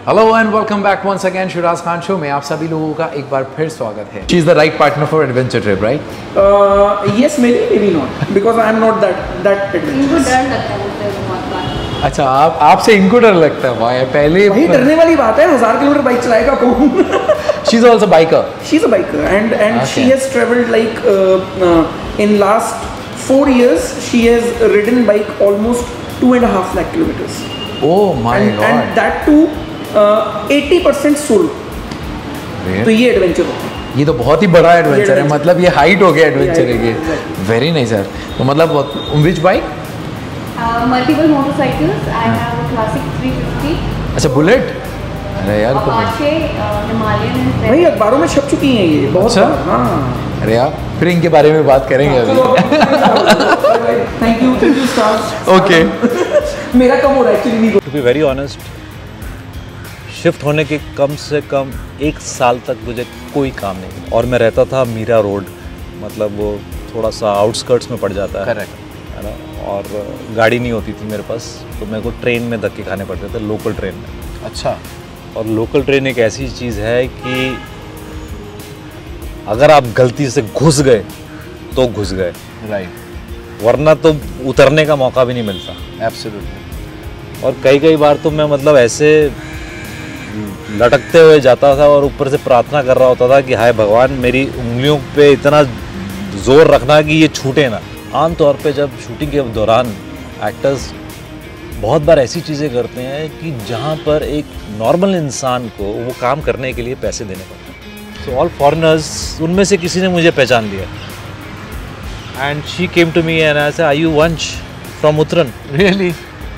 Hello and welcome back once again Shiraz Khan show में आप सभी लोगों का एक बार फिर स्वागत है। She is the right partner for adventure trip, right? Yes, maybe not, because I am not that इनको adventurous. डर लगता है बोलते हैं बहुत बार। अच्छा, आपसे इनको डर लगता है? वाह, पहले वही डरने वाली बात है, 1000 किलोमीटर बाइक चलाएगा कौन? She is also biker. She's a biker and Okay. she has traveled like in last 4 years she has ridden bike almost 2.5 lakh kilometers. Oh my And God, that too 80% solo. तो ये adventure होता है। ये तो बहुत ही बड़ा adventure है। adventure. मतलब ये हाइट हो गया एडवेंचर है ये। Exactly. Very nice sir. तो मतलब which bike? Multiple motorcycles, I have a classic 350, अच्छा, बुलेट। अरे यार, तो अपाचे, हिमालयन भाई अखबारों में छप चुकी हैं ये बहुत। अच्छा? बार, हाँ। अरे यार, फिर इनके बारे में बात करेंगे अभी। Thank you stars. ओके। मेरा कम हो रहा है actually. To be very honest, shift होने के कम से कम 1 साल तक मुझे कोई काम नहीं, और मैं रहता था मीरा रोड, मतलब वो थोड़ा सा आउटस्कर्ट्स में पड़ जाता है, करेक्ट है ना। और गाड़ी नहीं होती थी मेरे पास, तो मेरे को ट्रेन में धक्के खाने पड़ते थे, लोकल ट्रेन में। अच्छा, और लोकल ट्रेन एक ऐसी चीज़ है कि अगर आप गलती से घुस गए तो घुस गए, राइट, वरना तो उतरने का मौका भी नहीं मिलता। एब्सोल्युटली। और कई बार तो मैं मतलब ऐसे लटकते हुए जाता था और ऊपर से प्रार्थना कर रहा होता था कि हाय भगवान, मेरी उंगलियों पे इतना जोर रखना कि ये छूटे ना। आमतौर पे जब शूटिंग के दौरान एक्टर्स बहुत बार ऐसी चीज़ें करते हैं कि जहाँ पर एक नॉर्मल इंसान को वो काम करने के लिए पैसे देने पड़ते हैं। सो ऑल फॉरेनर्स, उनमें से किसी ने मुझे पहचान लिया and she came to me and I said, are you Vansh from Uttaran? Really?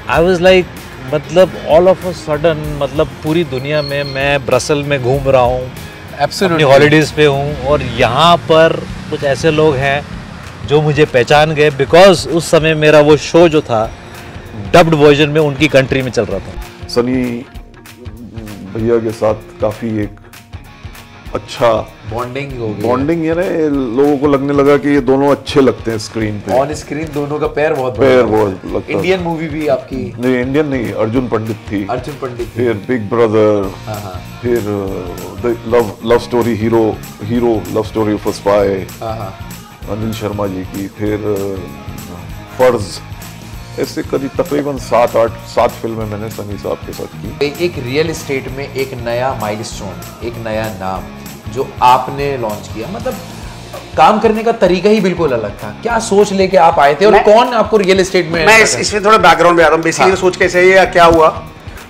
I was like, मतलब ऑल ऑफ अ सडन, मतलब पूरी दुनिया में मैं ब्रसल में घूम रहा हूँ, अपनी हॉलीडेज़ पे हूँ, और यहाँ पर कुछ ऐसे लोग हैं जो मुझे पहचान गए बिकॉज उस समय मेरा वो शो जो था डब्ड वर्जन में उनकी कंट्री में चल रहा था। सनी भैया के साथ काफ़ी एक अच्छा बॉन्डिंग हो गई। बॉन्डिंग, ये ना, ये लोगों को लगने लगा कि ये दोनों अच्छे लगते हैं स्क्रीन पे। ऑन स्क्रीन दोनों का पैर बहुत पैर बड़ा बहुत लगता है। इंडियन मूवी भी आपकी? नहीं, इंडियन नहीं, अर्जुन पंडित थी, अर्जुन पंडित थी। फिर बिग ब्रदर, हाँ हाँ फिर the love story, hero love story of a spy, हाँ हाँ। अनिल शर्मा जी की, फिर फर्ज, ऐसे करीब तकरीबन 7 फिल्में मैंने सनी साहब के साथ की। एक रियल एस्टेट में एक नया माइलस्टोन, एक नया नाम जो आपने लॉन्च किया, मतलब काम करने का तरीका ही बिल्कुल अलग था। क्या सोच लेके आप आए थे और कौन आपको रियल एस्टेट में? मैं इसमें थोड़ा बैकग्राउंड में आता हूँ। बेसिकली सोच कैसे है या क्या हुआ,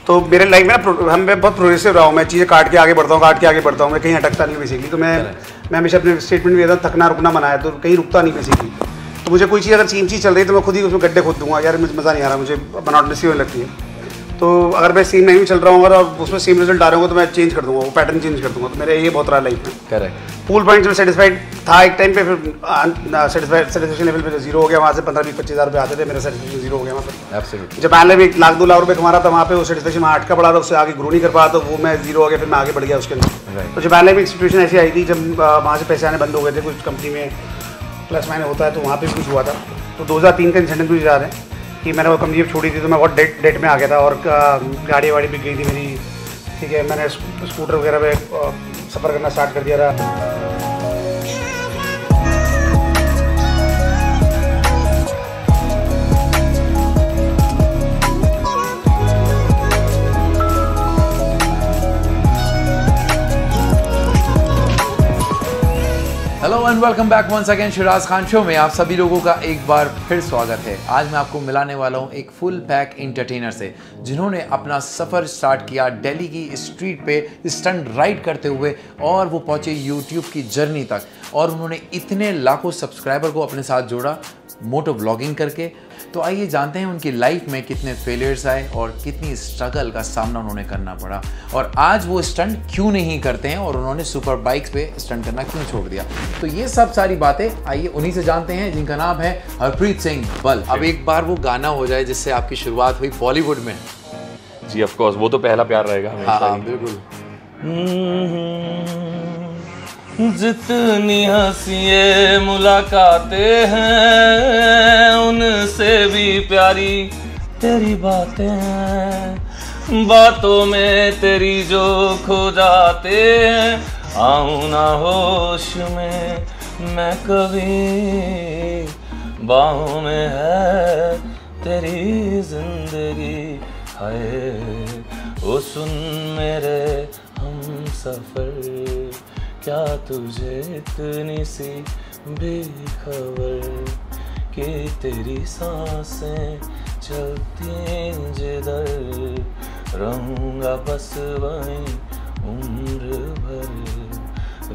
तो मेरे लाइफ में ना मैं बहुत प्रोग्रेसिव रहा हूँ। मैं चीज़ें काट के आगे बढ़ता हूँ, मैं कहीं अटकता नहीं बेसिकली। तो मैं हमेशा अपने स्टेटमेंट में था, थकना रुकना बनाया, तो कहीं रुकता नहीं बेसिकली। तो मुझे कोई चीज़ अगर सेम चीज़ चल रही है तो मैं खुद ही उसमें गड्ढे खोद दूंगा, यार मुझे मज़ा नहीं आ रहा, मुझे मोनोटोनसी होने लगती है। तो अगर मैं सेम नहीं चल रहा हूँ और उसमें सेम रिजल्ट आ रहे होंगे तो मैं चेंज कर दूंगा, वो पैटर्न चेंज कर दूंगा। तो मेरा ये बहुत रहा लाइफ में। करेक्ट। पूल पॉइंट में सेटिस्फाइड था एक टाइम पे, फिर सेटिस्फेक्शन लेवल पे जीरो हो गया। वहाँ से 15-20-25 हज़ार रुपये आते थे, मेरा सेटिस्फेक्शन जीरो हो गया वहाँ पर। एब्सोल्युटली। जब पहले में 1-2 लाख रुपये कमा रहा था, वहाँ पे वो सेटिस्फेक्शन वहाँ अटका पड़ा था, उससे आगे ग्रो नहीं कर पाया, तो वो मैं जीरो हो गया, फिर मैं आगे बढ़ गया उसके अंदर। तो जब पहले में एक सिचुएशन ऐसी आई थी जब वहाँ से पैसे आने बंद हो गए थे, कुछ कंपनी में प्लस माइनस होता है, तो वहाँ पर कुछ हुआ था। तो 2003 का इंसिडेंट मुझे याद है कि मैंने वो कंपनी जब छोड़ी थी तो मैं बहुत डेट में आ गया था, और गाड़ी वाड़ी बिक गई थी मेरी, ठीक है। मैंने स्कूटर वगैरह पे सफ़र करना स्टार्ट कर दिया था। Hello and welcome back once again Shiraz Khan show में आप सभी लोगों का एक बार फिर स्वागत है। आज मैं आपको मिलाने वाला हूँ एक फुल पैक एंटरटेनर से, जिन्होंने अपना सफ़र स्टार्ट किया दिल्ली की स्ट्रीट पे स्टंट राइड करते हुए, और वो पहुँचे यूट्यूब की जर्नी तक, और उन्होंने इतने लाखों सब्सक्राइबर को अपने साथ जोड़ा मोटो व्लॉगिंग करके। तो आइए जानते हैं उनकी लाइफ में कितने फेलियर्स आए और कितनी स्ट्रगल का सामना उन्होंने करना पड़ा, और आज वो स्टंट क्यों नहीं करते हैं, और उन्होंने सुपर बाइक्स पे स्टंट करना क्यों छोड़ दिया। तो ये सब सारी बातें आइए उन्हीं से जानते हैं, जिनका नाम है हरप्रीत सिंह बल। अब एक बार वो गाना हो जाए जिससे आपकी शुरुआत हुई बॉलीवुड में। जी ऑफ कोर्स, वो तो पहला प्यार रहेगा हमेशा। हाँ, बिल्कुल। जितनी हंसिए मुलाकातें हैं उनसे भी प्यारी तेरी बातें हैं। बातों में तेरी जो खो जाते हैं, आऊं ना होश में मैं कभी, बाहों में है तेरी जिंदगी, हाय ओ सुन मेरे हम सफर, क्या तुझे इतनी सी बेखबर कि तेरी सांसें चलती जिधर, रहूँगा बस वहीं उम्र भर,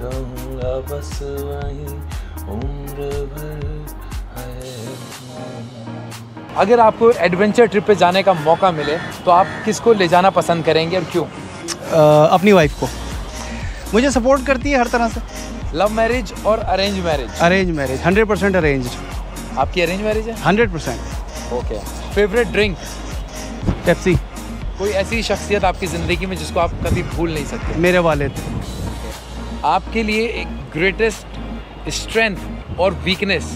रहूँगा बस वहीं उम्र भर, है। अगर आपको एडवेंचर ट्रिप पे जाने का मौका मिले तो आप किसको ले जाना पसंद करेंगे और क्यों? अपनी वाइफ को। मुझे सपोर्ट करती है हर तरह से। लव मैरिज और arrange marriage? Arrange marriage, 100% arrange. आपकी अरेंज मैरिज है? 100%। ओके। Favourite drink? पेप्सी। कोई ऐसी शख्सियत आपकी ज़िंदगी में जिसको आप कभी भूल नहीं सकते? मेरे वालिद। आपके लिए एक ग्रेटेस्ट स्ट्रेंथ और वीकनेस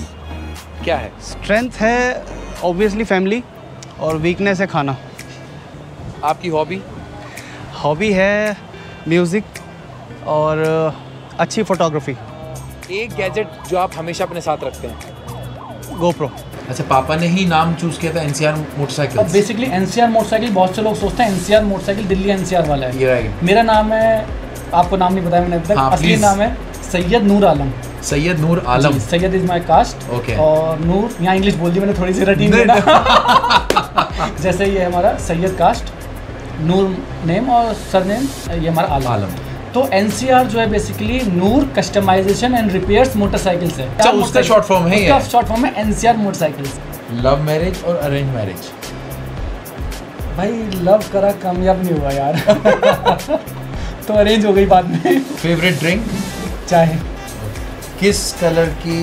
क्या है? स्ट्रेंथ है ऑब्वियसली फैमिली, और वीकनेस है खाना। आपकी हॉबी? हॉबी है म्यूज़िक और अच्छी फोटोग्राफी। एक गैजेट जो आप हमेशा अपने साथ रखते हैं? गोप्रो। अच्छा, पापा ने ही नाम चूज किया था एनसीआर मोटरसाइकिल? अब बेसिकली एनसीआर मोटरसाइकिल बहुत से लोग सोचते हैं एनसीआर मोटरसाइकिल दिल्ली एनसीआर वाला है। ये राइट। मेरा नाम है, आपको नाम नहीं बताया मैंने अभी तक। हाँ, असली नाम है Syed Noor Alam. Syed Noor Alam. Syed is my caste. Okay. और नूर, यहाँ इंग्लिश बोल दी मैंने थोड़ी सी रटी देना। जैसे ये हमारा सैयद कास्ट, नूर नेम और सरनेम ये हमारा आलम। तो एनसीआर जो है basically Noor customisation and repairs motorcycles है। अच्छा, उसका शॉर्ट फॉर्म है? उसका शॉर्ट फॉर्म है एनसीआर मोटरसाइकिल्स। लव मैरिज और अरेंज मैरिज? भाई लव करा कामयाब नहीं हुआ यार। तो अरेंज हो गई बाद में। Favourite drink? चाय। किस कलर की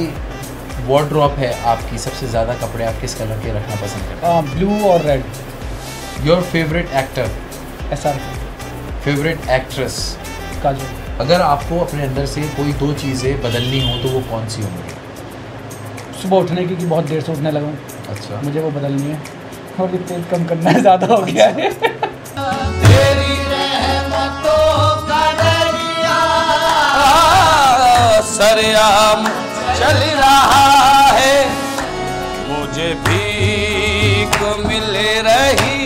वार्डरोब है आपकी? सबसे ज़्यादा कपड़े आप किस कलर के रखना पसंद करते हैं? ब्लू और red. Your favourite actor? SR। Favourite actress? Kajol. अगर आपको अपने अंदर से कोई दो चीज़ें बदलनी हो तो वो कौन सी होंगी? सुबह उठने की कि बहुत देर से उठने लगा हूँ। अच्छा। मुझे वो बदलनी है और ये तेल कम करना है, ज़्यादा हो गया है। तेरी रहमतों का दरिया सरेआम चल रहा है, मुझे भीख मिल रही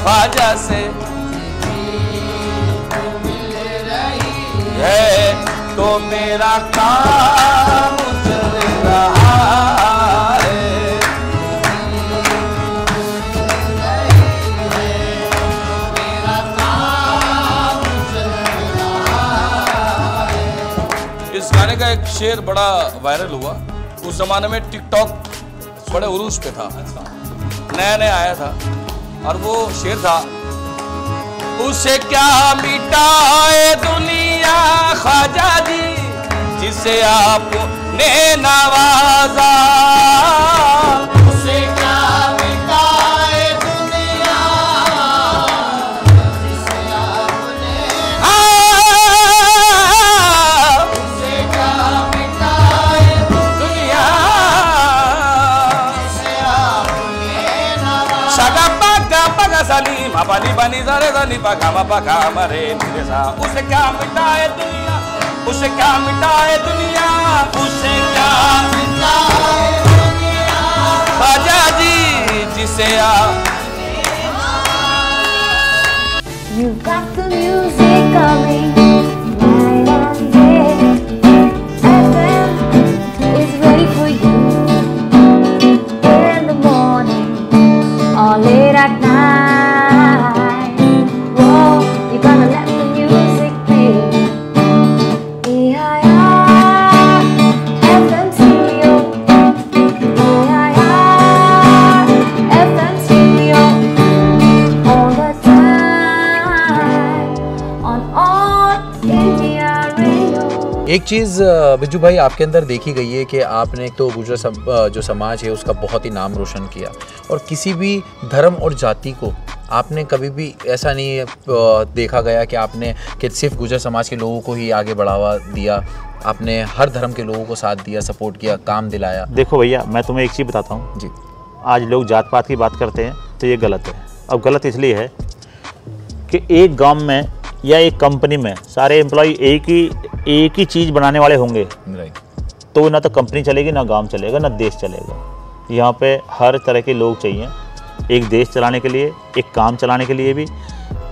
ख्वाजा से है, तो मेरा काम चल रहा है। इस गाने का एक शेर बड़ा वायरल हुआ। उस जमाने में टिकटॉक बड़े उरूज पे था, नया नया आया था, और वो शेर था, उसे क्या मिटाए दुनिया ख्वाजा जी जिसे आपने नवाजा, उसे क्या मिटाए दुनिया जिसे आपने, उसे क्या मिटाए दुनिया जिसे आपने नवाजा। शगप्पा गप्पा गसली मापाली बनी जरे जनी पका मपका मरे मेरे सा, उसे क्या मिटाए दुनिया, उसे क्या मिटाए दुनिया, उसे क्या मिटाए दुनिया ख्वाजा जी जिसे आप। You got the music coming night and day. FM is ready for you in the morning or late at night. Whoa, you gotta let the music play. EIR FM Stereo. EIR FM Stereo. All the time on all India Radio. एक चीज़ बिज्जू भाई आपके अंदर देखी गई है कि आपने एक तो गुर्जर जो समाज है उसका बहुत ही नाम रोशन किया, और किसी भी धर्म और जाति को आपने कभी भी ऐसा नहीं देखा गया कि आपने कि सिर्फ गुर्जर समाज के लोगों को ही आगे बढ़ावा दिया, आपने हर धर्म के लोगों को साथ दिया, सपोर्ट किया, काम दिलाया। देखो भैया, मैं तुम्हें एक चीज़ बताता हूँ जी। आज लोग जात पात की बात करते हैं तो ये गलत है। अब गलत इसलिए है कि एक गांव में या एक कंपनी में सारे एम्प्लॉय एक ही चीज़ बनाने वाले होंगे, तो ना तो कंपनी चलेगी, ना गांव चलेगा, ना देश चलेगा। यहाँ पे हर तरह के लोग चाहिए, एक देश चलाने के लिए, एक काम चलाने के लिए भी।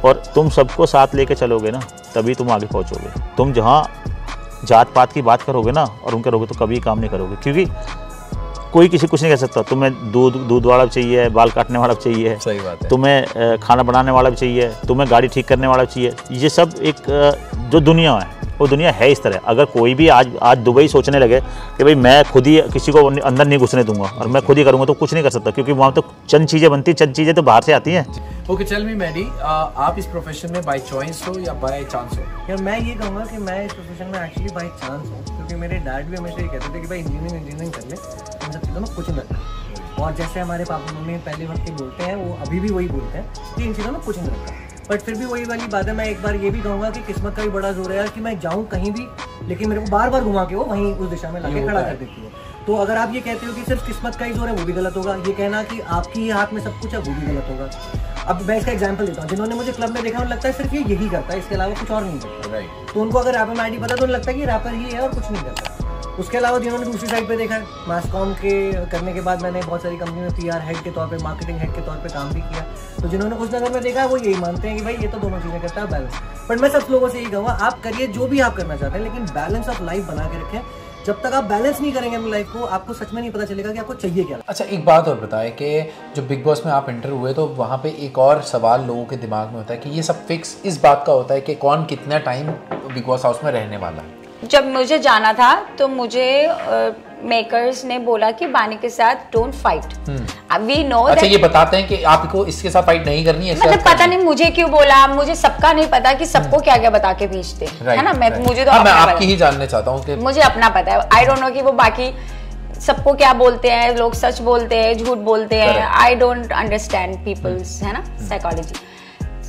और तुम सबको साथ लेके चलोगे ना, तभी तुम आगे पहुँचोगे। तुम जहाँ जात पात की बात करोगे ना और उनके रहोगे, तो कभी काम नहीं करोगे, क्योंकि कोई किसी कुछ नहीं कर सकता। तुम्हें दूध वाला भी चाहिए, बाल काटने वाला भी चाहिए, सही बात है, तुम्हें खाना बनाने वाला भी चाहिए, तुम्हें गाड़ी ठीक करने वाला भी चाहिए। ये सब एक जो दुनिया है, वो दुनिया है इस तरह। अगर कोई भी आज दुबई सोचने लगे कि भाई मैं खुद ही किसी को अंदर नहीं घुसने दूंगा और मैं खुद ही करूँगा, तो कुछ नहीं कर सकता, क्योंकि वहाँ तो चंद चीज़ें बनती, चंद चीज़ें तो बाहर से आती हैं। ओके, टेल मी मैडी, आप इस प्रोफेशन में बाय चॉइस हो या बाय चांस हो? यार मैं ये कहूँगा कि मैं इस प्रोफेशन में एक्चुअली बाय चांस हूँ, क्योंकि मेरे डैड भी हमेशा ये कहते थे कि भाई इंजीनियरिंग कर ले, इन सब चीज़ों में कुछ नहीं रखा। और जैसे हमारे पापा मम्मी पहले वक्त के बोलते हैं, वो अभी भी वही बोलते हैं कि इन चीज़ों में कुछ नहीं रखा। बट फिर भी वही वाली बात है, मैं एक बार ये भी कहूँगा कि किस्मत का भी बड़ा जोर है यार, कि मैं जाऊँ कहीं भी, लेकिन मेरे को बार बार घुमा के वो वहीं उस दिशा में लाके खड़ा कर देती है। तो अगर आप ये कहते हो कि सिर्फ किस्मत का ही जोर है, वो भी गलत होगा। ये कहना कि आपकी ही हाथ में सब कुछ है, वो भी गलत होगा। अब मैं इसका एग्जांपल देता हूँ, जिन्होंने मुझे क्लब में देखा उन्हें लगता है सिर्फ ये यही करता है, इसके अलावा कुछ और नहीं करता। तो उनको अगर रैपर में आईडी पता तो उन्हें लगता है कि रैपर ही है और कुछ नहीं करता। उसके अलावा जिन्होंने दूसरी साइड पे देखा, मास कॉम के करने के बाद मैंने बहुत सारी कंपनी में PR हेड के तौर पे, मार्केटिंग हेड के तौर पे काम भी किया। तो जिन्होंने कुछ नगर में देखा वो यही मानते हैं कि भाई ये तो दोनों चीज़ें करता है, बैलेंस। बट मैं सब लोगों से यही कहूँगा, आप करिए जो भी आप करना चाहते हैं, लेकिन बैलेंस ऑफ लाइफ बना के रखें। जब तक आप बैलेंस नहीं करेंगे अपनी लाइफ को, आपको सच में नहीं पता चलेगा कि आपको चाहिए क्या। अच्छा, एक बात और बताएं कि जो बिग बॉस में आप एंटर हुए, तो वहाँ पे एक और सवाल लोगों के दिमाग में होता है कि ये सब फिक्स इस बात का होता है कि कौन कितना टाइम बिग बॉस हाउस में रहने वाला है। जब मुझे जाना था तो मुझे मेकर्स ने बोला कि बानी के साथ डोंट फाइट। We know. अच्छा, ये बताते हैं कि आपको इसके साथ फाइट नहीं करनी है? मतलब पता नहीं मुझे क्यों बोला, मुझे सबका नहीं पता कि सबको क्या क्या बता के भेजते है ना। मुझे तो मैं आपकी ही जानना चाहता हूँ कि मुझे अपना पता है। आई डोंट नो कि वो बाकी सबको क्या बोलते हैं, लोग सच बोलते हैं, झूठ बोलते हैं। आई डोंट अंडरस्टैंड पीपल्स, है ना, साइकोलॉजी।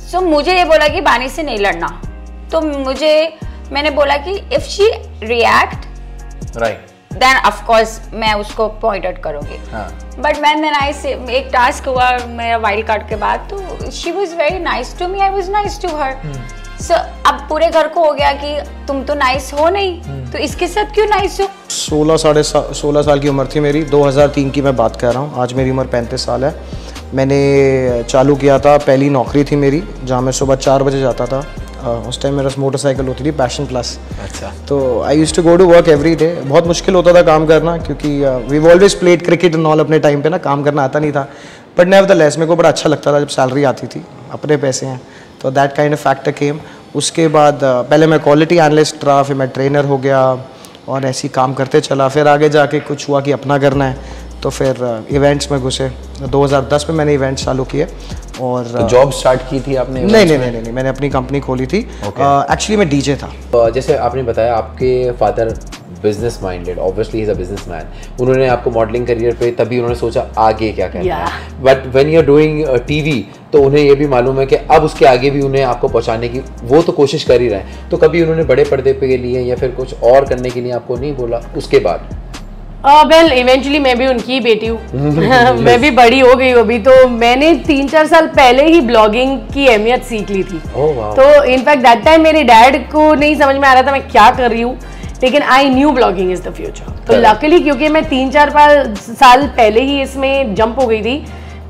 सो मुझे ये बोला कि बानी से नहीं लड़ना, तो मैंने बोला कि if she react then of course मैं उसको पॉइंट आउट करूंगी। बट मैन एक टास्क हुआ मेरा वाइल्ड कार्ड के बाद, तो she was very nice to me, I was nice to her. So अब पूरे घर को हो गया कि तुम तो नाइस हो नहीं, तो इसके साथ क्यों नाइस हो। 16 साल की उम्र थी मेरी, 2003 की मैं बात कर रहा हूँ। आज मेरी उम्र 35 साल है। मैंने चालू किया था, पहली नौकरी थी मेरी, जहाँ मैं सुबह 4 बजे जाता था। उस टाइम मेरा मोटरसाइकिल होती थी पैशन प्लस। अच्छा। तो I used to go to work every day. बहुत मुश्किल होता था काम करना, क्योंकि we always played cricket and all अपने टाइम पे ना, काम करना आता नहीं था। बट नेवरदलेस मेरे को बड़ा अच्छा लगता था जब सैलरी आती थी, अपने पैसे हैं, तो दैट काइंड ऑफ फैक्टर केम। उसके बाद पहले मैं क्वालिटी एनालिस्ट रहा, फिर मैं ट्रेनर हो गया और ऐसे ही काम करते चला। फिर आगे जाके कुछ हुआ कि अपना करना है, तो फिर इवेंट्स में घुसे। 2010 में मैंने इवेंट चालू किए। और तो जॉब स्टार्ट की थी आपने? नहीं, मैंने अपनी कंपनी खोली थी। एक्चुअली मैं डीजे था। जैसे आपने बताया आपके father business minded, obviously he is a businessman. उन्होंने आपको मॉडलिंग करियर पे तभी उन्होंने सोचा आगे क्या करना है। But when you are doing TV, तो उन्हें ये भी मालूम है कि अब उसके आगे भी उन्हें आपको पहुंचाने की वो तो कोशिश कर ही रहे हैं। तो कभी उन्होंने बड़े पर्दे पे के लिए या फिर कुछ और करने के लिए आपको नहीं बोला उसके बाद? वेल इवेंचुअली मैं भी उनकी बेटी हूँ। मैं भी बड़ी हो गई हूँ अभी। तो मैंने 3-4 साल पहले ही ब्लॉगिंग की अहमियत सीख ली थी। तो इनफैक्ट दैट टाइम मेरे डैड को नहीं समझ में आ रहा था मैं क्या कर रही हूँ, लेकिन I knew blogging is the future. तो लकीली क्योंकि मैं 3-4 साल पहले ही इसमें जंप हो गई थी,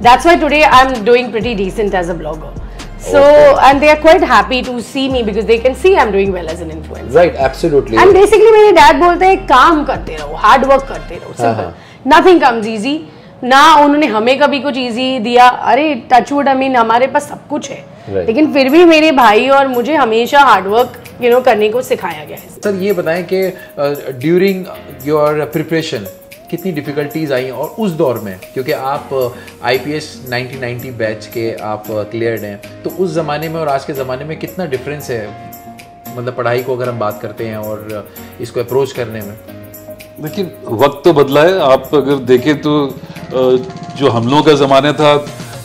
that's why today I am doing pretty decent as a blogger. So and they are quite happy to see me because they can see I'm doing well as an influencer. Right, absolutely. And basically मेरे dad बोलते हैं काम करते रहो, hard work करते रहो, simple. Nothing comes easy. ना उन्होंने हमें कभी कुछ इजी दिया। अरे टचवुड, आई मीन हमारे पास सब कुछ है, लेकिन फिर भी मेरे भाई और मुझे हमेशा हार्ड वर्क करने को सिखाया गया है। सर ये बताएं कि ड्यूरिंग योर प्रिपरेशन कितनी डिफ़िकल्टीज आई और उस दौर में, क्योंकि आप IPS 1990 बैच के आप क्लियर्ड हैं, तो उस ज़माने में और आज के ज़माने में कितना डिफरेंस है, मतलब पढ़ाई को अगर हम बात करते हैं और इसको अप्रोच करने में? देखिए वक्त तो बदला है। आप अगर देखें तो जो हम लोगों का ज़माना था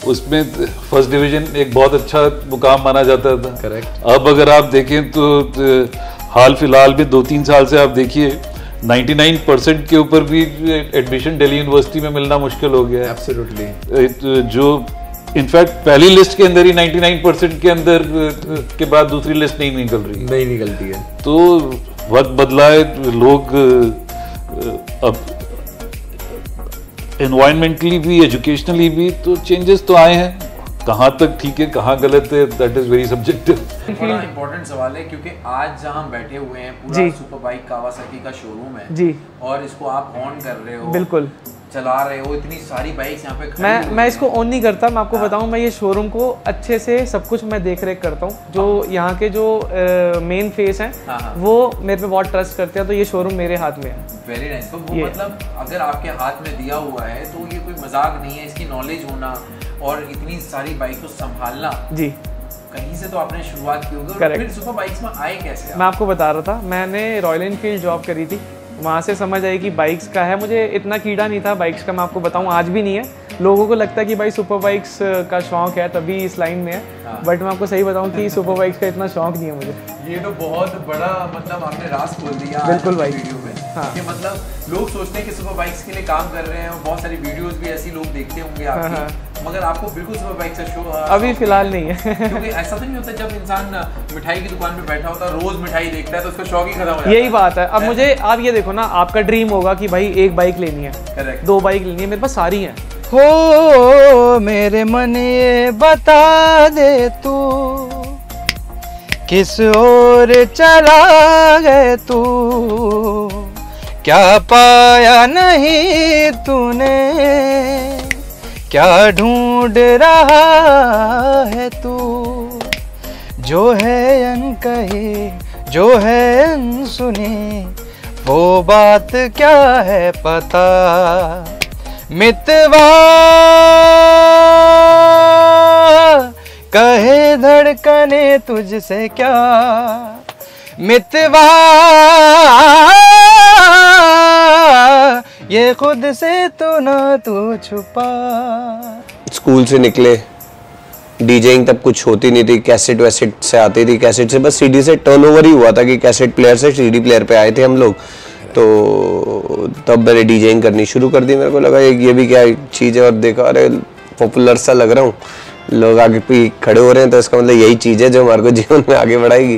उसमें फर्स्ट डिवीज़न एक बहुत अच्छा मुकाम माना जाता था। करेक्ट। अब अगर आप देखें तो हाल फिलहाल में 2-3 साल से आप देखिए 99% के ऊपर भी एडमिशन दिल्ली यूनिवर्सिटी में मिलना मुश्किल हो गया है। एब्सोल्युटली। जो इनफैक्ट पहली लिस्ट के अंदर ही 99% के अंदर के बाद दूसरी लिस्ट नहीं निकलती है। तो वक्त बदला है, लोग अब एनवायरमेंटली भी एजुकेशनली भी तो चेंजेस तो आए हैं। कहाँ तक ठीक है कहाँ गलत है, दैट इज वेरी सब्जेक्टिव। बड़ा इंपॉर्टेंट सवाल है क्योंकि आज जहाँ हम बैठे हुए हैं पूरा सुपर बाइक कावासाकी का शोरूम है जी, और इसको आप ऑन कर रहे हो, बिल्कुल चला रहे हो, इतनी सारी बाइक्स यहाँ पे मैं इसको ऑन नहीं करता, मैं आपको बताऊं, मैं ये शोरूम को अच्छे से सब कुछ मैं देख रेख करता हूँ। जो यहाँ के जो मेन फेस हैं वो मेरे पे बहुत ट्रस्ट करते हैं, तो ये शोरूम मेरे हाथ में है। Very nice. तो वो मतलब अगर आपके हाथ में दिया हुआ है तो ये कोई मजाक नहीं है, इसकी नॉलेज होना और इतनी सारी बाइक को संभालना जी, कहीं से तो आपने शुरुआत की होगी। और फिर सुपर बाइक्स में आए कैसे? मैं आपको बता रहा था, मैंने रॉयल एनफील्ड जॉब करी थी, वहाँ से समझ आई कि बाइक्स का है। मुझे इतना कीड़ा नहीं था बाइक्स का, मैं आपको बताऊँ, आज भी नहीं है। लोगों को लगता है कि भाई सुपर बाइक्स का शौक है तभी इस लाइन में है, बट मैं आपको सही बताऊँ कि सुपर बाइक्स का इतना शौक नहीं है मुझे। ये तो बहुत बड़ा मतलब आपने राज खोल दिया बिल्कुल भाई वीडियो में। कि मतलब लोग सोचते हैं कि सुपर बाइक्स के लिए काम कर रहे हैं और बहुत सारी वीडियोस भी ऐसी लोग देखते होंगे आपकी, मगर आपको बिल्कुल सुपर बाइक से शो अभी फिलहाल नहीं है। क्योंकि ऐसा तो नहीं होता जब इंसान मिठाई की दुकान पे बैठा होता है, रोज मिठाई देखता है तो उसका शौक ही खत्म हो जाता है। यही बात है। अब मुझे आप ये देखो ना, आपका ड्रीम होगा कि भाई एक बाइक लेनी है, करेक्ट, 2 बाइक लेनी है, मेरे पास सारी हैं। हो मेरे मन ये बता दे तू किस ओर चला गए तू, क्या पाया नहीं तूने, क्या ढूंढ रहा है तू, जो है अनकही जो है अनसुनी, वो बात क्या है पता, मितवा कहे धड़कने तुझसे क्या, मितवा ये खुद से तो ना तू छुपा। स्कूल से निकले, डीजेइंग तब कुछ होती नहीं थी, कैसेट वैसेट से आती थी, कैसेट से बस सीडी से टर्नओवर ही हुआ था कि कैसेट प्लेयर से सीडी प्लेयर पे आए थे हम लोग। तो तब मैंने डीजेइंग करनी शुरू कर दी। मेरे को लगा ये भी क्या चीज़ है, और देखा अरे पॉपुलर सा लग रहा हूँ, लोग आगे पे खड़े हो रहे हैं, तो इसका मतलब यही चीज़ है जो हमारे को जीवन में आगे बढ़ाएगी।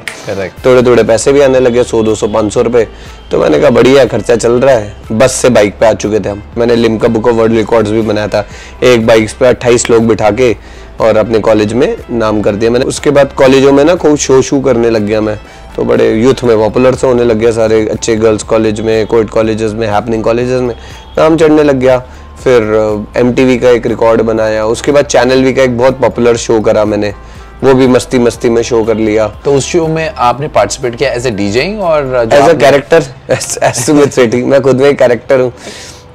थोड़े थोड़े पैसे भी आने लगे, 100 200 500 रुपये। तो मैंने कहा बढ़िया खर्चा चल रहा है। बस से बाइक पे आ चुके थे हम। मैंने Limca book of world records भी बनाया था, एक बाइक पे 28 लोग बिठा के, और अपने कॉलेज में नाम कर दिया मैंने। उसके बाद कॉलेजों में ना खूब शो करने लग गया मैं, तो बड़े यूथ में पॉपुलर से होने लग गया, सारे अच्छे गर्ल्स कॉलेज में, कोएड कॉलेजेस में, हैपनिंग कॉलेजेस में नाम चढ़ने लग गया। फिर MTV का एक रिकॉर्ड बनाया, उसके बाद चैनल वी का एक बहुत पॉपुलर शो करा मैंने, वो भी मस्ती मस्ती में शो कर लिया। तो उस शो में आपने पार्टिसिपेट किया एज ए डीजेइंग और as a character, as Sumit Sethi, मैं खुद में एक कैरेक्टर हूँ।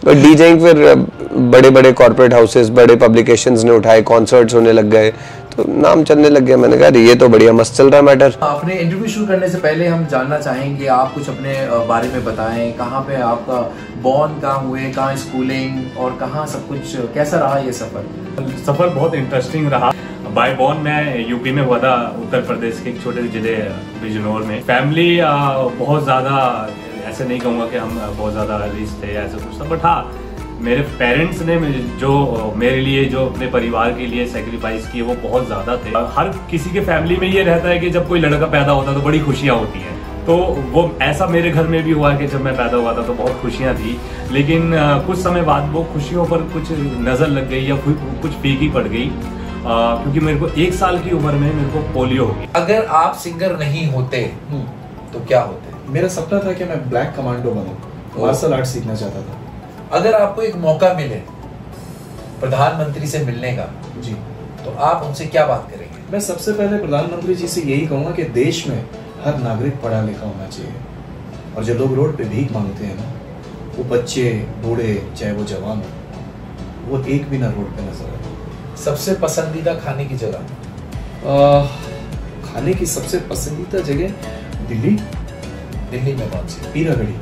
और डीजेइंग फिर बड़े बड़े कॉर्पोरेट हाउसेस, बड़े पब्लिकेशंस ने उठाए, कॉन्सर्ट्स होने लग गए, तो नाम चलने लग गया। मैंने कहा ये तो बढ़िया मस्त चल रहा है मैटर। आपने इंटरव्यू शुरू करने से पहले हम जानना चाहेंगे, आप कुछ अपने बारे में बताएं, कहाँ पे आपका बॉर्न कहाँ हुए, कहाँ स्कूलिंग और कहाँ सब कुछ, कैसा रहा ये सफर? सफर बहुत इंटरेस्टिंग रहा। बाय बॉर्न मैं यूपी में हुआ था, उत्तर प्रदेश के एक छोटे से जिले बिजनौर में। फैमिली बहुत ज़्यादा, ऐसे नहीं कहूँगा कि हम बहुत ज़्यादा रिच थे या ऐसा कुछ था, बट हाँ मेरे पेरेंट्स ने जो मेरे लिए, जो अपने परिवार के लिए सेक्रीफाइस किए वो बहुत ज़्यादा थे। हर किसी के फैमिली में ये रहता है कि जब कोई लड़का पैदा होता है तो बड़ी खुशियाँ होती हैं, तो वो ऐसा मेरे घर में भी हुआ कि जब मैं पैदा हुआ था तो बहुत खुशियाँ थी। लेकिन कुछ समय बाद वो खुशियों पर कुछ नज़र लग गई या कुछ फीकी पड़ गई, क्योंकि मेरे को 1 साल की उम्र में मेरे को पोलियो हो गया। अगर आप सिंगर नहीं होते तो क्या होते? मेरा सपना था कि मैं ब्लैक कमांडो बनूं, मार्शल आर्ट सीखना चाहता था। अगर आपको एक मौका मिले प्रधानमंत्री से मिलने का जी, तो आप उनसे क्या बात करेंगे? मैं सबसे पहले प्रधानमंत्री जी से यही कहूँगा कि देश में हर नागरिक पढ़ा लिखा होना चाहिए, और जो लोग रोड पे भीख मांगते हैं ना, वो बच्चे बूढ़े चाहे वो जवान हो, वो एक भी ना रोड पे नजर आए। सबसे पसंदीदा खाने की जगह? खाने की सबसे पसंदीदा जगह दिल्ली। दिल्ली में कौन सी? पीरागढ़ी।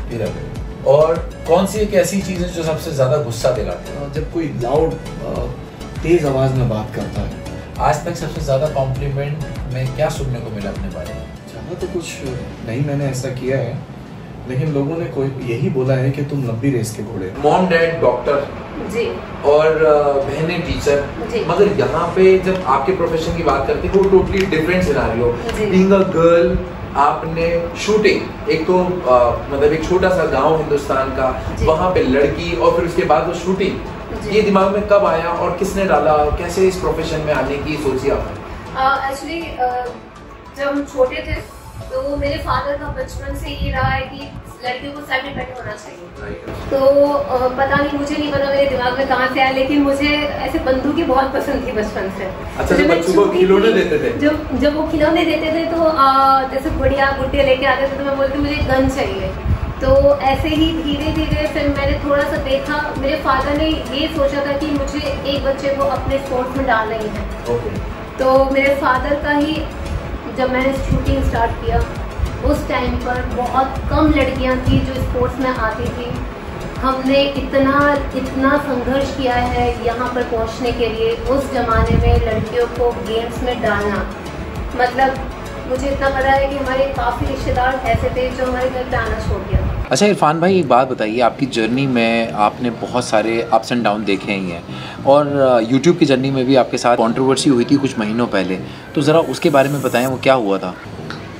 पीरागढ़ी। और कौन सी एक ऐसी चीज है जो सबसे ज्यादा गुस्सा दिलाती है? जब कोई लाउड तेज आवाज में बात करता है। आज तक सबसे ज्यादा कॉम्प्लीमेंट में क्या सुनने को मिला अपने बारे में? ज्यादा तो कुछ नहीं मैंने ऐसा किया है, लेकिन लोगों ने कोई यही बोला है कि तुम लंबी रेस के घोड़े। मॉम डैड डॉक्टर, जी। और बहनें टीचर, मगर यहाँ पे जब आपके प्रोफेशन की बात करते हैं वो totally different scenario. Being a girl, आपने शूटिंग, एक तो मतलब एक छोटा सा गांव हिंदुस्तान का, वहाँ पे लड़की और फिर उसके बाद वो शूटिंग, ये दिमाग में कब आया और किसने डाला, कैसे इस प्रोफेशन में आने की सोची आपने? एक्चुअली जब हम छोटे थे तो मेरे फादर का बचपन से ये रहा है कि लड़कियों को सेल्फ डिपेंडेंट होना चाहिए। तो पता नहीं, मुझे नहीं पता मेरे दिमाग में कहाँ से आया, लेकिन मुझे ऐसे बंदूकें बहुत पसंद थी बचपन से। अच्छा, तो बच्चों को खिलौने देते थे? जब वो खिलौने देते थे तो जैसे बढ़िया गुड्डे लेके आते थे तो मैं बोलती मुझे गन चाहिए। तो ऐसे ही धीरे धीरे फिर मैंने थोड़ा सा देखा, मेरे फादर ने ये सोचा था कि मुझे एक बच्चे को अपने स्पोर्ट्स में डालना ही है। तो मेरे फादर का ही, जब मैंने शूटिंग स्टार्ट किया उस टाइम पर बहुत कम लड़कियां थी जो स्पोर्ट्स में आती थी। हमने इतना संघर्ष किया है यहाँ पर पहुँचने के लिए। उस ज़माने में लड़कियों को गेम्स में डालना, मतलब मुझे इतना पता है कि हमारे काफ़ी रिश्तेदार ऐसे थे जो हमारे घर पे आना छोड़ दिया। अच्छा इरफान भाई, एक बात बताइए, आपकी जर्नी में आपने बहुत सारे अप्स एंड डाउन देखे ही हैं, और यूट्यूब की जर्नी में भी आपके साथ कंट्रोवर्सी हुई थी कुछ महीनों पहले, तो ज़रा उसके बारे में बताएं, वो क्या हुआ था?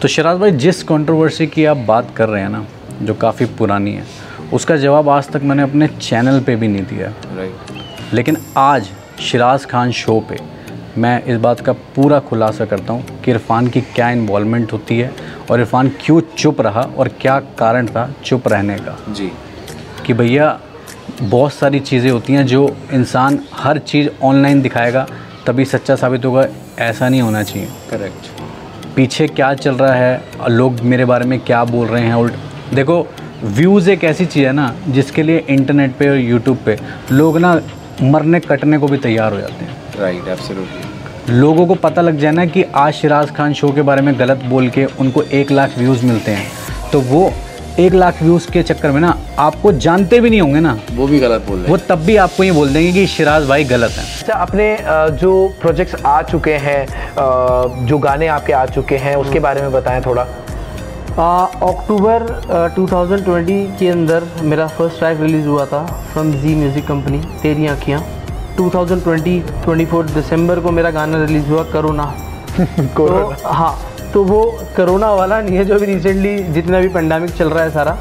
तो शिराज भाई, जिस कंट्रोवर्सी की आप बात कर रहे हैं ना, जो काफ़ी पुरानी है, उसका जवाब आज तक मैंने अपने चैनल पे भी नहीं दिया। राइट। लेकिन आज शिराज खान शो पे मैं इस बात का पूरा खुलासा करता हूँ कि इरफान की क्या इन्वॉल्वमेंट होती है और इरफान क्यों चुप रहा और क्या कारण था चुप रहने का। जी। कि भैया बहुत सारी चीज़ें होती हैं जो इंसान हर चीज़ ऑनलाइन दिखाएगा तभी सच्चा साबित होगा, ऐसा नहीं होना चाहिए। करेक्ट। पीछे क्या चल रहा है, लोग मेरे बारे में क्या बोल रहे हैं, और देखो व्यूज़ एक ऐसी चीज़ है ना जिसके लिए इंटरनेट पे और यूट्यूब पे लोग ना मरने कटने को भी तैयार हो जाते हैं। Right, absolutely. लोगों को पता लग जाए ना कि आज शिराज खान शो के बारे में गलत बोल के उनको 1 लाख व्यूज़ मिलते हैं, तो वो 1 लाख व्यूज़ के चक्कर में ना आपको जानते भी नहीं होंगे ना, वो भी गलत बोल रहे हैं, वो तब भी आपको ये बोल देंगे कि शिराज भाई गलत है। अच्छा, अपने जो प्रोजेक्ट्स आ चुके हैं, जो गाने आपके आ चुके हैं, उसके बारे में बताएं थोड़ा। अक्टूबर 2020 के अंदर मेरा फर्स्ट ट्रैक रिलीज़ हुआ था फ्रॉम जी म्यूज़िक कंपनी, तेरी आँखियाँ। 2024 दिसंबर को मेरा गाना रिलीज़ हुआ, करोना। तो हाँ, तो वो करोना वाला नहीं है जो अभी रिसेंटली जितना भी पेंडेमिक चल रहा है सारा,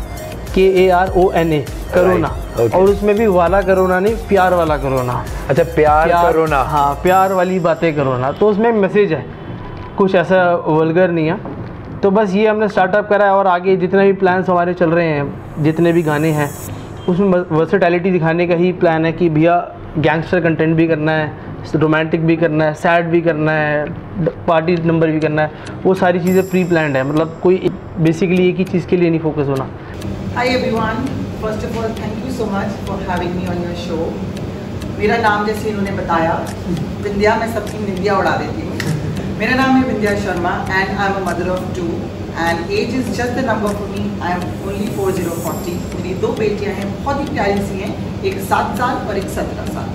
KARONA, करोना। और उसमें भी वाला करोना नहीं, प्यार वाला करोना। अच्छा, प्यार करोना। हाँ, प्यार वाली बातें करोना। तो उसमें मैसेज है, कुछ ऐसा वल्गर नहीं है। तो बस ये हमने स्टार्टअप करा है, और आगे जितने भी प्लान्स हमारे चल रहे हैं, जितने भी गाने हैं, उसमें वर्सेटैलिटी दिखाने का ही प्लान है कि भैया गैंगस्टर कंटेंट भी करना है, रोमांटिक भी करना है, सैड भी करना है, पार्टी नंबर भी करना है। वो सारी चीज़ें प्री प्लान्ड है, मतलब कोई बेसिकली एक ही चीज़ के लिए नहीं फोकस होना। Hi everyone, first of all thank you so much for having me on your show. मेरा नाम जैसे इन्होंने बताया, विंध्या, मैं सबकी निंदिया उड़ा देती हूँ। मेरा नाम है Vindhya Sharma and I am a mother of 2 and age is just the number for me. I am only 4040। मेरी 2 बेटियाँ हैं, बहुत ही प्यारी सी हैं, एक 7 साल और एक 17 साल।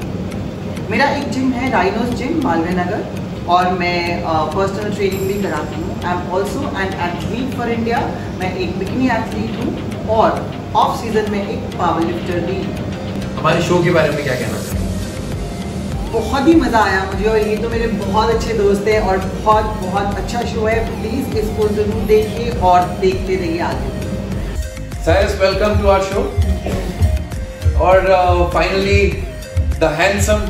मेरा एक जिम है, राइनोस जिम, मालवीय नगर, और मैं पर्सनल ट्रेनिंग भी कराती हूँ। I am also an athlete for India. मैं एक बिकिनी एथलीट हूँ और ऑफ सीजन में एक पावर लिफ्टर भी। हमारे शो के बारे में क्या कहना चाहिए? बहुत ही मज़ा आया मुझे, और ये तो मेरे बहुत अच्छे दोस्त हैं और बहुत बहुत अच्छा शो है। प्लीज़ इसको ज़रूर देखिए और देखते रहिए आगे। Cyrus, welcome to our show. और finally the handsome,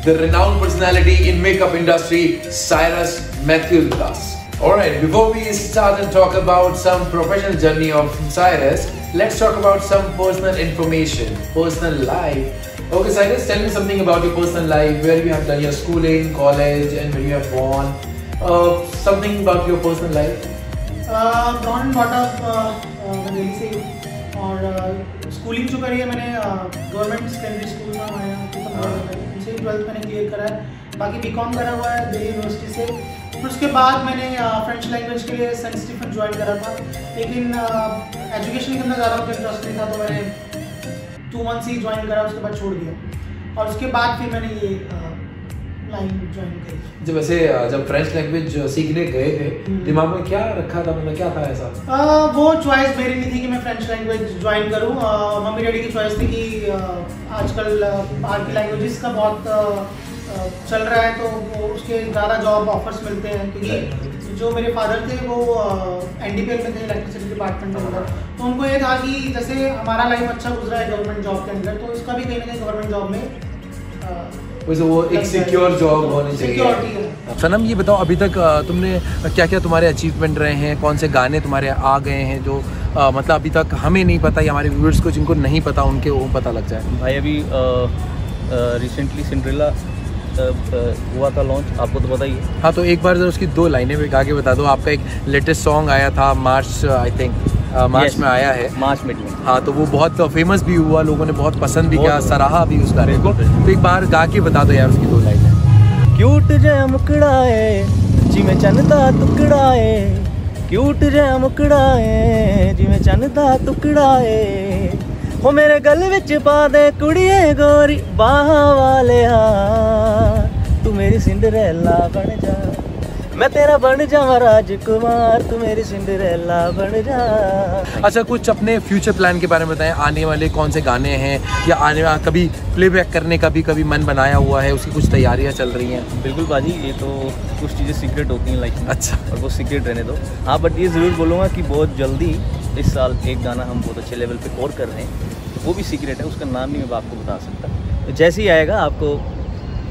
the renowned personality in makeup industry, Cyrus Matthews with us. Alright, before we start and talk about some professional journey of Cyrus, let's talk about some personal information, personal life. Okay Cyrus, tell me something about your personal life, where you have done your schooling, college, and where you have born. Something about your personal life. Born and brought up Delhi से, और schooling जो करी है मैंने government secondary school में, हमारे यहाँ 12th मैंने क्लियर करा है। बाकी BCom करा हुआ है दिल्ली यूनिवर्सिटी से। फिर उसके बाद मैंने फ्रेंच लैंग्वेज के लिए सेंट स्टीफन ज्वाइन करा था, लेकिन एजुकेशन के अंदर ज़्यादा मुझे इंटरेस्ट नहीं था, तो मैंने 2 मंथ्स ही ज्वाइन करा, उसके बाद छोड़ दिया। और उसके बाद फिर मैंने ये लाइन ज्वाइन करी। जब वैसे जब फ्रेंच लैंग्वेज सीखने गए थे दिमाग में क्या रखा था, मतलब क्या था ऐसा? वो चॉइस मेरी नहीं थी कि मैं फ्रेंच लैंग्वेज ज्वाइन करूँ। मम्मी डैडी की चॉइस थी कि आजकल बाहर की लैंग्वेजेस का बहुत चल रहा है, तो उसके ज़्यादा जॉब ऑफर्स मिलते हैं, क्योंकि जो मेरे फादर थे वो NDPL में थे, इलेक्ट्रिसिटी डिपार्टमेंट में अंदर। तो उनको ये था कि जैसे हमारा लाइफ अच्छा गुजरा है गवर्नमेंट जॉब के अंदर, तो इसका भी कहीं ना कहीं गवर्नमेंट जॉब में वैसे वो एक सिक्योर जॉब होनी चाहिए। सनम ये बताओ, अभी तक तुमने क्या क्या तुम्हारे अचीवमेंट रहे हैं, कौन से गाने तुम्हारे आ गए हैं जो मतलब अभी तक हमें नहीं पता या हमारे व्यूअर्स को जिनको नहीं पता उनके वो पता लग जाए? भाई अभी रिसेंटली सिंड्रेला हुआ था लॉन्च, आपको तो पता ही है। हाँ, तो एक बार जरा उसकी 2 लाइनें भी गा के बता दो। आपका एक लेटेस्ट सॉन्ग आया था मार्च, आई थिंक मार्च में आया है, मार्च में। हाँ, तो वो बहुत फेमस भी हुआ, लोगों ने बहुत पसंद भी किया, सराहा भी उस गाने को। तो एक बार गा के बता दो यार उसकी 2 लाइनें। क्यूट जै मुकड़ाए जिमें चन्न दा टुकड़ा है, क्यूट जै मुकड़ाए जिमें चन्न दा टुकड़ा है, हो मेरे गल विच पा दे कुड़िए गोरी बाहां वाले, तू मेरी सिंडरेला बन जा, मैं तेरा बन जावा राजकुमार, तू मेरी सिंडरेला बन जा। अच्छा, कुछ अपने फ्यूचर प्लान के बारे में बताएं, आने वाले कौन से गाने हैं या आने वाला कभी प्लेबैक करने का भी कभी मन बनाया हुआ है, उसकी कुछ तैयारियां चल रही हैं? बिल्कुल बाजी, ये तो कुछ चीज़ें सीक्रेट होती हैं लाइफ में। अच्छा, और वो सीक्रेट रहने दो। हाँ, बट ये ज़रूर बोलूँगा कि बहुत जल्दी इस साल एक गाना हम बहुत अच्छे लेवल पे और कर रहे हैं, वो भी सीक्रेट है, उसका नाम नहीं मैं आपको बता सकता, तो जैसे ही आएगा आपको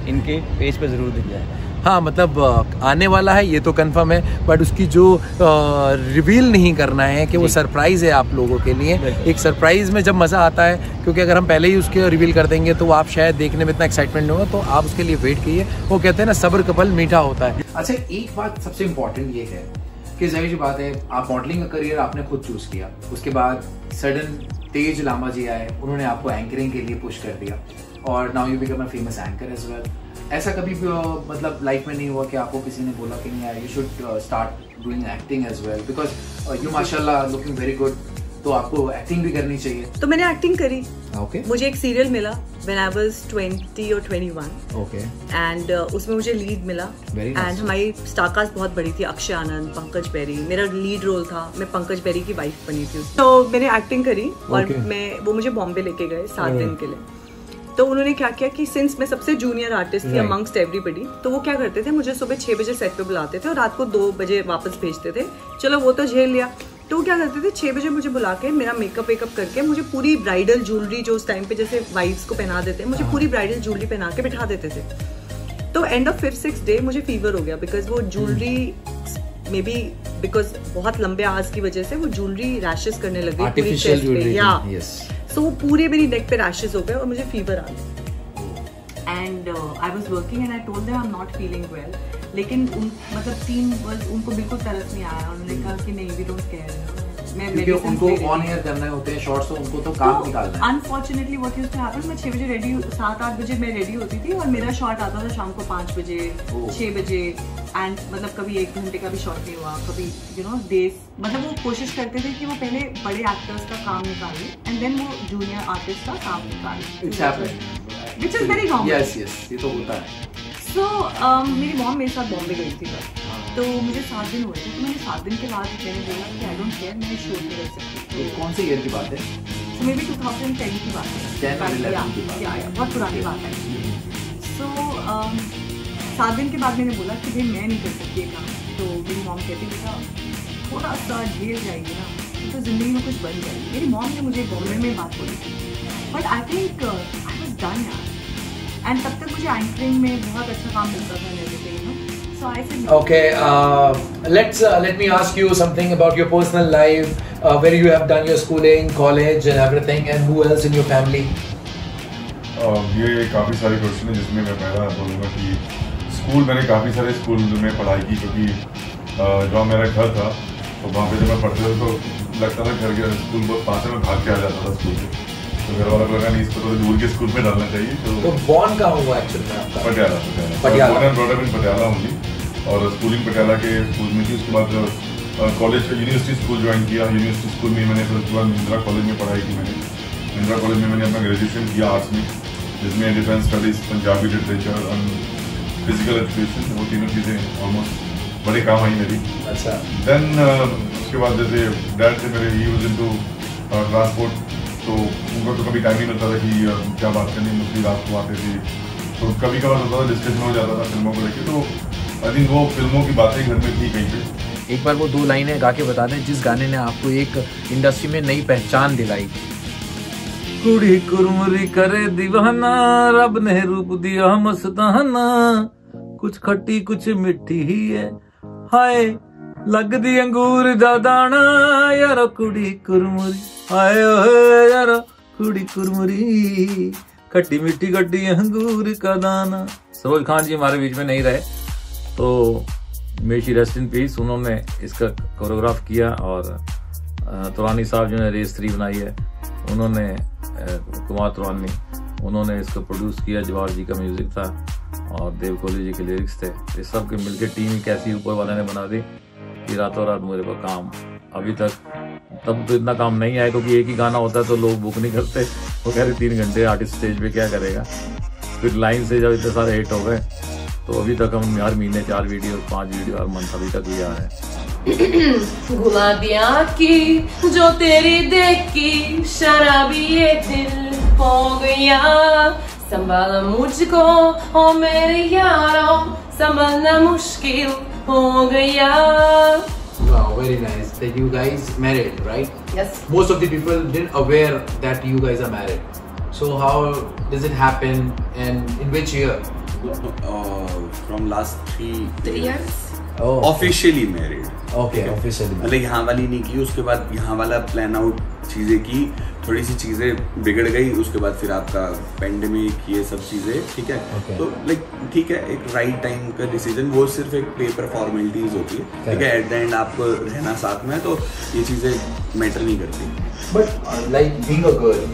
इनके पेज पे ज़रूर दिख जाएगा। हाँ, मतलब आने वाला है ये तो कंफर्म है, बट उसकी जो रिवील नहीं करना है कि वो सरप्राइज़ है आप लोगों के लिए। एक सरप्राइज़ में जब मज़ा आता है, क्योंकि अगर हम पहले ही उसके रिवील कर देंगे तो आप शायद देखने में इतना एक्साइटमेंट नहीं होगा, तो आप उसके लिए वेट कीजिए। वो कहते हैं ना, सब्र का फल मीठा होता है। अच्छा, एक बात सबसे इम्पोर्टेंट ये है कि जाहिर सी बात है, आप मॉडलिंग का करियर आपने खुद चूज़ किया, उसके बाद सडन तेज लांबा जी आए, उन्होंने आपको एंकरिंग के लिए पुश कर दिया, और now you become a famous anchor as well. ऐसा कभी भी मतलब लाइफ में नहीं हुआ कि आपको किसी ने बोला कि नहीं यार you should start doing acting as well, because you माशाल्लाह लुकिंग वेरी गुड, तो आपको एक्टिंग भी करनी चाहिए? तो मैंने एक्टिंग करी। ओके। मुझे एक सीरियल मिला व्हेन आई वाज 20 और 21। ओके। एंड उसमें मुझे लीड मिला, एंड हमारी स्टारकास्ट बहुत बड़ी थी, अक्षय आनंद, पंकज बेरी, मेरा लीड रोल था, मैं पंकज बेरी की वाइफ बनी थी। तो मैंने एक्टिंग करी और वो मुझे बॉम्बे लेके गए 7 दिन के लिए। तो उन्होंने क्या किया कि सिंस मैं सबसे जूनियर आर्टिस्ट थी अमंगस्ट एवरीबडी, तो वो क्या करते थे, मुझे सुबह 6 बजे सेट पे बुलाते थे और रात को 2 बजे वापस भेजते थे। चलो वो तो झेल लिया। तो वो क्या करते थे, 6 बजे मुझे बुला के मेरा मेकअप वेकअप करके मुझे पूरी ब्राइडल ज्वेलरी, जो उस टाइम पे जैसे वाइफ्स को पहना देते हैं, मुझे पूरी ब्राइडल ज्वेलरी पहना के बिठा देते थे। तो एंड ऑफ 5th डे मुझे फीवर हो गया, बिकॉज वो ज्वेलरी मे बी बिकॉज बहुत लंबे आवर्स की वजह से वो ज्वेलरी रैशेस करने लगी पूरी चेस्ट पे, या सो पूरे मेरी नेक पे रैशेस हो गए और मुझे फीवर आ गया। And I was working and I told them I am not feeling well, लेकिन मतलब 3 वर्ष उनको बिल्कुल तरस नहीं आया। उन्होंने कहा कि नहीं, वी डोंट केयर, क्योंकि उनको ऑन एयर करना होते हैं शॉर्ट्स, तो उनको तो काम निकालना है। Unfortunately what used to happen, मैं 6 बजे रेडी, 7-8 बजे मैं रेडी होती थी और मेरा शॉट आता था शाम को 5 बजे 6 बजे, एंड मतलब कभी 1 घंटे का भी शॉट नहीं हुआ, कभी यू नो डेज। मतलब वो कोशिश करते थे कि वो पहले बड़े एक्टर्स का काम निकाले एंड देन वो जूनियर आर्टिस्ट का काम निकाले, which is very common. Yes yes, ये तो होता है। सो मेरी मॉम मेरे साथ बॉम्बे गई थी, तो मुझे 7 दिन हुए थे, तो मैंने 7 दिन के बाद मैंने बोला कि आई डोंट केयर, मैं शो नहीं कर सकती। तो कौन से ईयर की बात है? तो मे बी 2010 की बात है, 10 और 11 की बात है, बहुत पुरानी बात है। सो 7 दिन के बाद मैंने बोला कि भाई मैं नहीं कर सकती ये काम। तो मेरी मॉम कहती बेटा थोड़ा सा झेल जाएगी ना तो ज़िंदगी में कुछ बन जाएगी। मेरी मॉम ने मुझे बॉम्बे में बात बोली थी, but I think I was done यार, एंड तब तक मुझे एंकरिंग में बहुत अच्छा काम मिलता था everything, you know. So I said no. Okay, let me ask you something about your personal life, where you have done your schooling, college and everything, and who else in your family? ये काफ़ी सारे question है, जिसमें मैं पहला बोलूँगा कि school, मैंने काफ़ी सारे स्कूल में पढ़ाई की, क्योंकि जहाँ मेरा घर था तो वहाँ पे जब मैं पढ़ते थे तो लगता था घर के स्कूल बहुत पास में, भाग के आ जाता था स्कूल से, तो घर वाला को लगा नहीं, इसको थोड़ा दूर के स्कूल में डालना चाहिए। तो बॉर्न कहाँ हुआ एक्चुअली में आपका? पटियाला पटियाला हूँ जी, और स्कूलिंग पटियाला के स्कूल में थी। उसके बाद कॉलेज यूनिवर्सिटी स्कूल ज्वाइन किया। यूनिवर्सिटी स्कूल में मैंने फिर उसके बाद महिंद्रा कॉलेज में पढ़ाई की। मैंने महिंद्रा कॉलेज में मैंने अपना ग्रेजुएशन किया आर्ट्स में, जिसमें defence studies, Punjabi literature physical education, वो तीनों चीज़ें ऑलमोस्ट बड़े काम आई मेरी। अच्छा। देन उसके बाद जैसे डैड थे मेरे, ही वाज इनटू ट्रांसपोर्ट, तो उनको तो कभी टाइम नहीं मिलता था कि क्या बात करनी, मुझे रात को आते थे, तो कभी कभार होता था डिस्कशन हो जाता था फिल्मों को लेकर। तो आई थिंक वो फिल्मों की बातें घर में थी कहीं पे। एक बार वो 2 लाइनें गा के बता दें जिस गाने ने आपको एक इंडस्ट्री में नई पहचान दिलाई। कुड़ी कुरमुरी करे दीवाना, रब ने रूप दिया मस्ताना, कुछ खट्टी कुछ मिठी ही है, हाय लगदी अंगूर दा दाना, यार कुड़ी कुरमुरी, हाय यार कुड़ी कुरमुरी, खट्टी मिट्टी खट्टी अंगूर का दाना। सरोज खान जी हमारे बीच में नहीं रहे, तो मेशी रेस्ट इन पीस, उन्होंने इसका कोरियोग्राफ किया, और तुरानी साहब जिन्होंने रेस 3 बनाई है, उन्होंने कुमार तुरानी, उन्होंने इसको प्रोड्यूस किया, जवाहर जी का म्यूजिक था और देव कोहली जी के लिरिक्स थे। इस सब के मिलकर टीम ही कैसी ऊपर वाले ने बना दी कि रातों रात मेरे को काम। अभी तक तब तो इतना काम नहीं आया क्योंकि एक ही गाना होता है तो लोग बुक नहीं करते, वो कह रहे 3 घंटे आर्टिस्ट स्टेज पे क्या करेगा। फिर लाइन से जब इतने सारे हिट हो गए तो अभी तक हम हर महीने 4 वीडियो 5 वीडियो हर मंथ अभी तक भी आ रहे हैं। गुलाबियाँ की जो तेरी देख की शराबी ये दिल हो गया, संभाला मुझको ओ मेरे यारों, संभालना मुश्किल हो गया। Wow, very nice. That you guys married, right? Yes. Most of the people didn't aware that you guys are married. So how does it happen and in which year? From last 3 years. Officially married. Okay, officially मतलब यहाँ वाली नहीं की, उसके बाद यहाँ वाला plan out चीज़ें की, थोड़ी सी चीज़ें बिगड़ गई, उसके बाद फिर आपका पेंडेमिक, ये सब चीज़ें, ठीक है। तो लाइक ठीक है, एक राइट टाइम का डिसीजन, वो सिर्फ एक पेपर फॉर्मेलिटीज होती है, ठीक है। एट द एंड आपको रहना साथ में, तो ये चीज़ें मैटर नहीं करती। But like being a girl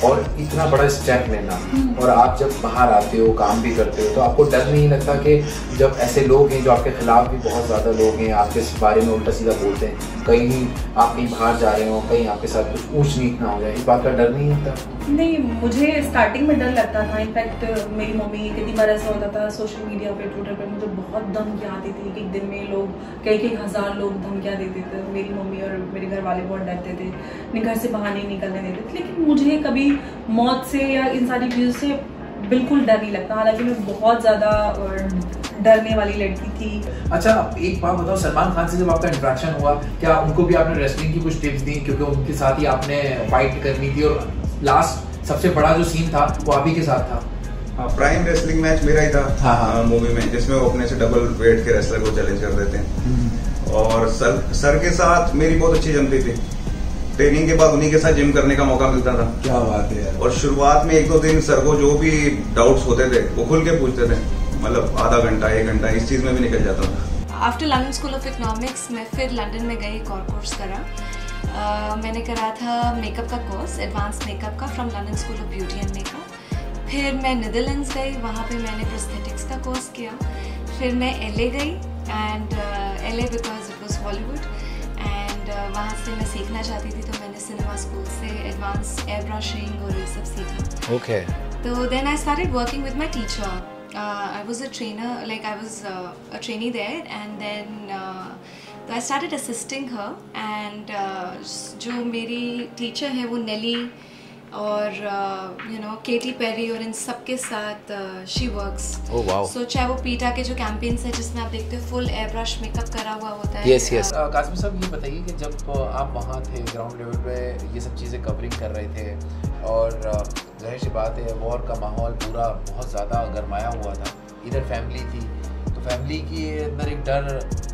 और इतना बड़ा स्टेप लेना, और आप जब बाहर आते हो काम भी करते हो, तो आपको डर नहीं लगता कि जब ऐसे लोग हैं जो आपके खिलाफ भी बहुत ज़्यादा लोग हैं, आपके बारे में उल्टा सीधा बोलते हैं, कहीं आप कहीं बाहर जा रहे हो, कहीं आपके साथ कुछ ऊंच नीच ना हो जाए, इस बात का डर नहीं होता? नहीं, मुझे स्टार्टिंग में डर लगता था। इनफैक्ट मेरी मम्मी कितनी बार ऐसा होता था सोशल मीडिया पे, ट्विटर पे मुझे बहुत धमकियाँ आती थी कि दिन में लोग कई हज़ार लोग धमकियाँ देते थे। मेरी मम्मी और मेरे घर वाले बहुत डरते थे, घर से बाहर नहीं निकलने देते थे। लेकिन मुझे कभी मौत से या इन सारी चीज़ों से बिल्कुल डर नहीं लगता, हालांकि मैं बहुत ज़्यादा डरने वाली लड़की थी। अच्छा, एक बात बताओ, सलमान खान से जब आपका इंटरेक्शन हुआ, क्या उनको भी आपने रेसलिंग की कुछ टिप्स दी? क्योंकि उनके साथ ही आपने फाइट करनी थी और लास्ट सबसे बड़ा जो सीन था वो आप ही के साथ था। प्राइम रेसलिंग मैच मेरा ही था मूवी में, जिसमें वो अपने से डबल वेट के रेसलर को चैलेंज कर देते हैं, और सर के साथ मेरी बहुत अच्छी जमती थी। ट्रेनिंग के बाद उन्हीं के साथ जिम करने का मौका मिलता था। क्या बात है यार। और शुरुआत में 1-2 दिन सर को जो भी डाउट्स होते थे वो खुल के पूछते थे, मतलब आधा घंटा 1 घंटा इस चीज में भी निकल जाता था। After London school of economics मैं फिर लंदन में गई, एक और कोर्स करा। मैंने करा था मेकअप का कोर्स, एडवांस मेकअप का, from London school of beauty and makeup. फिर मैं नीदरलैंड्स गई, वहाँ पे मैंने प्रोस्थेटिक्स का कोर्स किया। फिर मैं LA गई, and LA because it was Hollywood, and वहाँ से मैं सीखना चाहती थी, तो मैंने सिनेमा स्कूल से एडवांस एयर ब्रशिंग और ये सब सीखा। ओके। तो then I started working with my teacher. I was a trainer, like I was a trainee there, and then I started assisting her, and जो मेरी टीचर है वो नेली और केटी पेरी और इन सब के साथ she works. Oh wow. So चाहे वो पीटा के जो कैंपेन्स है जिसमें आप देखते हो फुल एयर ब्रश मेकअप करा हुआ होता है। Yes, yes. कासिम साहब, ये बताइए कि जब आप वहाँ थे ग्राउंड लेवल पे ये सब चीज़ें कवरिंग कर रहे थे, और जाहिर सी बात है वॉर का माहौल पूरा बहुत ज़्यादा गरमाया हुआ था, इधर फैमिली थी, तो फैमिली के अंदर एक डर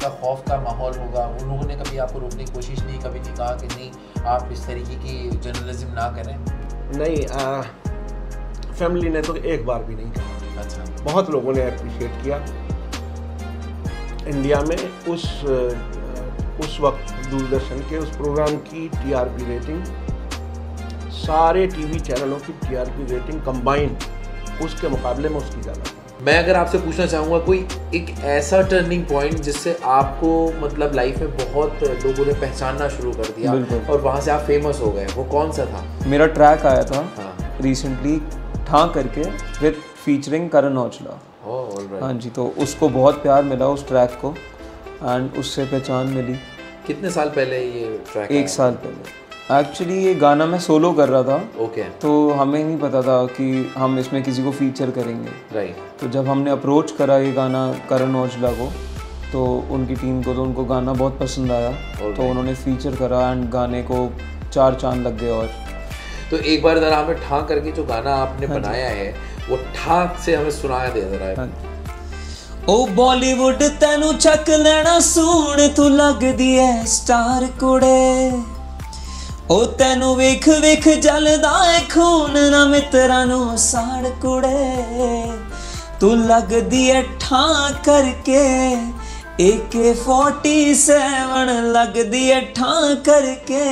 का, खौफ का माहौल होगा। उन लोगों ने कभी आपको रोकने की कोशिश नहीं, कभी नहीं कहा कि नहीं आप इस तरीके की जर्नलिज्म ना करें? नहीं, फैमिली ने तो एक बार भी नहीं कहा। अच्छा। बहुत लोगों ने अप्रिशिएट किया। इंडिया में उस वक्त दूरदर्शन के उस प्रोग्राम की TRP रेटिंग, सारे टीवी चैनलों की TRP रेटिंग कंबाइंड उसके मुकाबले में उसकी ज़्यादा। मैं अगर आपसे पूछना चाहूँगा कोई एक ऐसा टर्निंग पॉइंट जिससे आपको मतलब लाइफ में बहुत लोगों ने पहचानना शुरू कर दिया और वहाँ से आप फेमस हो गए, वो कौन सा था? मेरा ट्रैक आया था रिसेंटली, ठां करके, विद फीचरिंग करण औजला। हाँ जी, तो उसको बहुत प्यार मिला उस ट्रैक को एंड उससे पहचान मिली। कितने साल पहले ये ट्रैक? 1 साल पहले। एक्चुअली ये गाना मैं सोलो कर रहा था। ओके। तो हमें नहीं पता था कि हम इसमें किसी को फीचर करेंगे। राइट। तो जब हमने अप्रोच करा ये गाना करण औजला को, तो उनकी टीम को, तो उनको गाना बहुत पसंद आया। तो उन्होंने फीचर करा एंड गाने को 4 चांद लग गए। और तो एक बार ज़रा हमें ठा करके जो गाना आपने बनाया है वो ठा से हमें सुनाया दे जरा। ओ बॉलीवुड तेनू चक लेना सूण, तू लगदी है स्टार कुड़े। ओ तेनू वेख वेख जलदा है खून, ना मित्रां नू साड़ कुड़े। तू लगदी है ठा करके AK-47, लगदी है ठा करके।